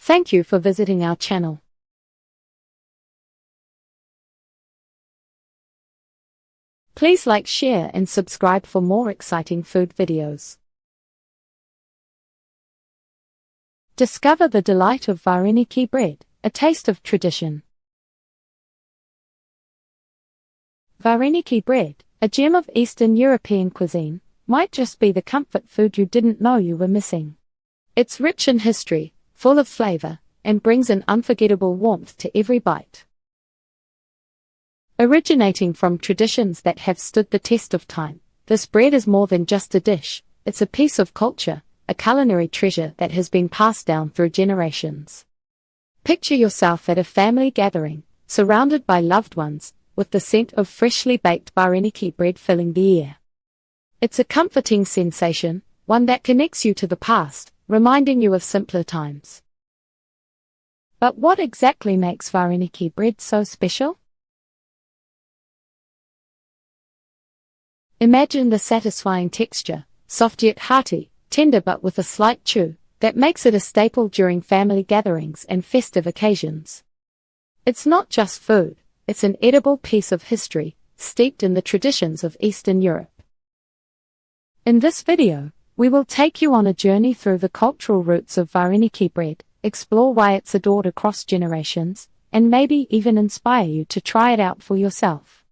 Thank you for visiting our channel. Please like, share and subscribe for more exciting food videos. Discover the delight of Vareniki bread, a taste of tradition. Vareniki bread, a gem of Eastern European cuisine, might just be the comfort food you didn't know you were missing. It's rich in history, full of flavor, and brings an unforgettable warmth to every bite. Originating from traditions that have stood the test of time, this bread is more than just a dish, it's a piece of culture, a culinary treasure that has been passed down through generations. Picture yourself at a family gathering, surrounded by loved ones, with the scent of freshly baked Vareniki bread filling the air. It's a comforting sensation, one that connects you to the past, reminding you of simpler times. But what exactly makes Vareniki bread so special? Imagine the satisfying texture, soft yet hearty, tender but with a slight chew, that makes it a staple during family gatherings and festive occasions. It's not just food, it's an edible piece of history, steeped in the traditions of Eastern Europe. In this video, we will take you on a journey through the cultural roots of Vareniki bread, explore why it's adored across generations, and maybe even inspire you to try it out for yourself.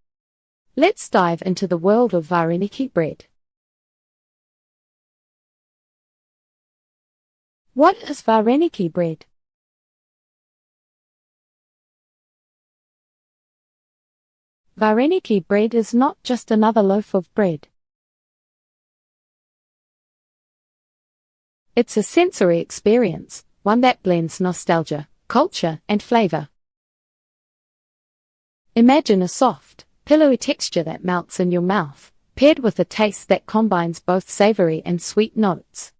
Let's dive into the world of Vareniki bread. What is Vareniki bread? Vareniki bread is not just another loaf of bread. It's a sensory experience, one that blends nostalgia, culture, and flavor. Imagine a soft, pillowy texture that melts in your mouth, paired with a taste that combines both savory and sweet notes.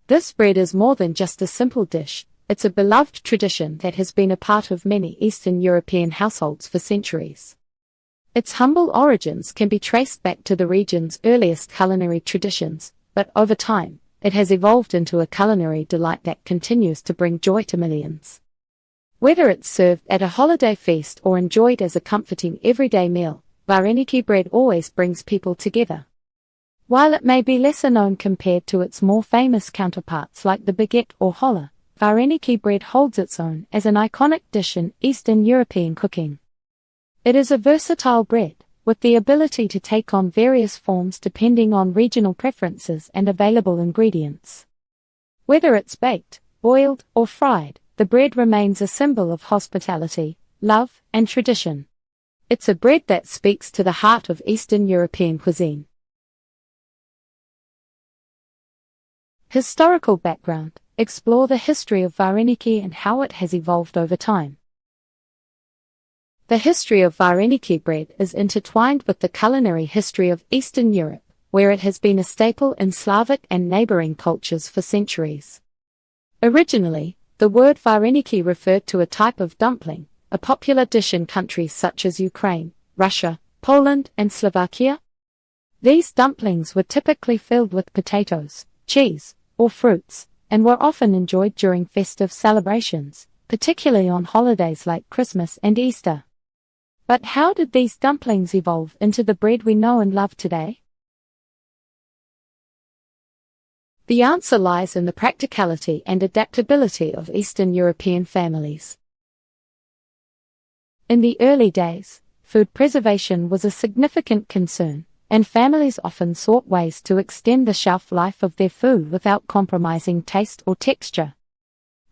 This bread is more than just a simple dish, it's a beloved tradition that has been a part of many Eastern European households for centuries. Its humble origins can be traced back to the region's earliest culinary traditions, but over time, it has evolved into a culinary delight that continues to bring joy to millions. Whether it's served at a holiday feast or enjoyed as a comforting everyday meal, Vareniki bread always brings people together. While it may be lesser known compared to its more famous counterparts like the baguette or challah, Vareniki bread holds its own as an iconic dish in Eastern European cooking. It is a versatile bread, with the ability to take on various forms depending on regional preferences and available ingredients. Whether it's baked, boiled, or fried, the bread remains a symbol of hospitality, love, and tradition. It's a bread that speaks to the heart of Eastern European cuisine. Historical background: explore the history of Vareniki and how it has evolved over time. The history of Vareniki bread is intertwined with the culinary history of Eastern Europe, where it has been a staple in Slavic and neighboring cultures for centuries. Originally, the word Vareniki referred to a type of dumpling, a popular dish in countries such as Ukraine, Russia, Poland, and Slovakia. These dumplings were typically filled with potatoes, cheese, or fruits, and were often enjoyed during festive celebrations, particularly on holidays like Christmas and Easter. But how did these dumplings evolve into the bread we know and love today? The answer lies in the practicality and adaptability of Eastern European families. In the early days, food preservation was a significant concern, and families often sought ways to extend the shelf life of their food without compromising taste or texture.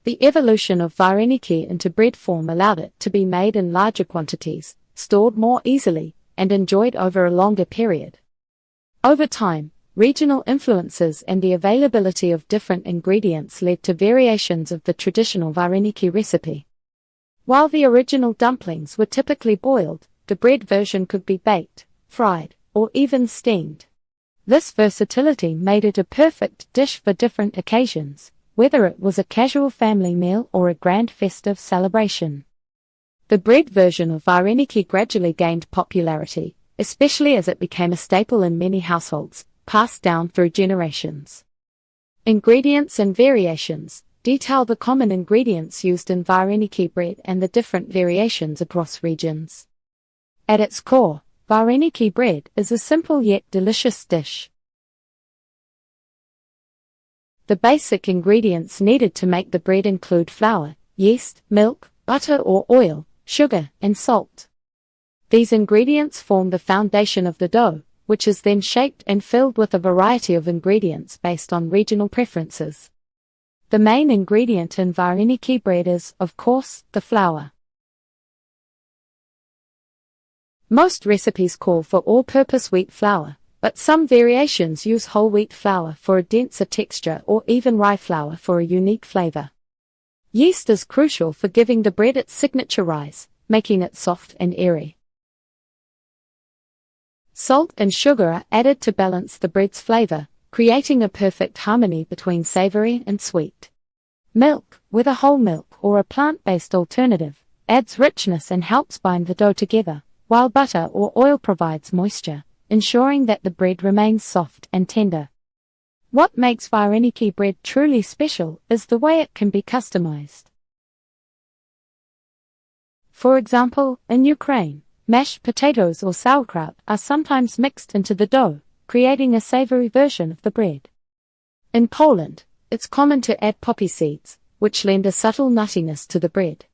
The evolution of Vareniki into bread form allowed it to be made in larger quantities, stored more easily, and enjoyed over a longer period. Over time, regional influences and the availability of different ingredients led to variations of the traditional Vareniki recipe. While the original dumplings were typically boiled, the bread version could be baked, fried, or even steamed. This versatility made it a perfect dish for different occasions, whether it was a casual family meal or a grand festive celebration. The bread version of Vareniki gradually gained popularity, especially as it became a staple in many households, passed down through generations. Ingredients and variations: detail the common ingredients used in Vareniki bread and the different variations across regions. At its core, Vareniki bread is a simple yet delicious dish. The basic ingredients needed to make the bread include flour, yeast, milk, butter or oil, sugar, and salt. These ingredients form the foundation of the dough, which is then shaped and filled with a variety of ingredients based on regional preferences. The main ingredient in Vareniki bread is, of course, the flour. Most recipes call for all-purpose wheat flour, but some variations use whole wheat flour for a denser texture or even rye flour for a unique flavor. Yeast is crucial for giving the bread its signature rise, making it soft and airy. Salt and sugar are added to balance the bread's flavor, creating a perfect harmony between savory and sweet. Milk, whether whole milk or a plant-based alternative, adds richness and helps bind the dough together, while butter or oil provides moisture, ensuring that the bread remains soft and tender. What makes Vareniki bread truly special is the way it can be customized. For example, in Ukraine, mashed potatoes or sauerkraut are sometimes mixed into the dough, creating a savory version of the bread. In Poland, it's common to add poppy seeds, which lend a subtle nuttiness to the bread.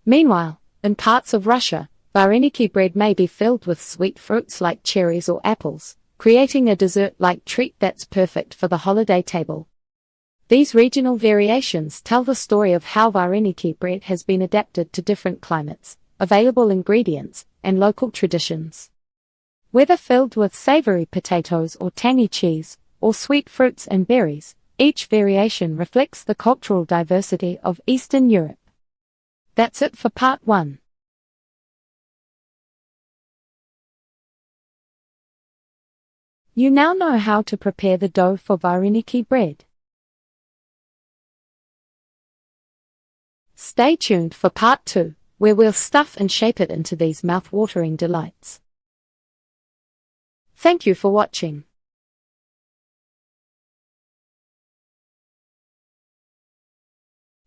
Meanwhile, in parts of Russia, Vareniki bread may be filled with sweet fruits like cherries or apples, creating a dessert-like treat that's perfect for the holiday table. These regional variations tell the story of how Vareniki bread has been adapted to different climates, available ingredients, and local traditions. Whether filled with savory potatoes or tangy cheese, or sweet fruits and berries, each variation reflects the cultural diversity of Eastern Europe. That's it for part 1. You now know how to prepare the dough for Vareniki bread. Stay tuned for part 2, where we'll stuff and shape it into these mouth-watering delights. Thank you for watching.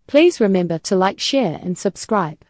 Please remember to like, share, and subscribe.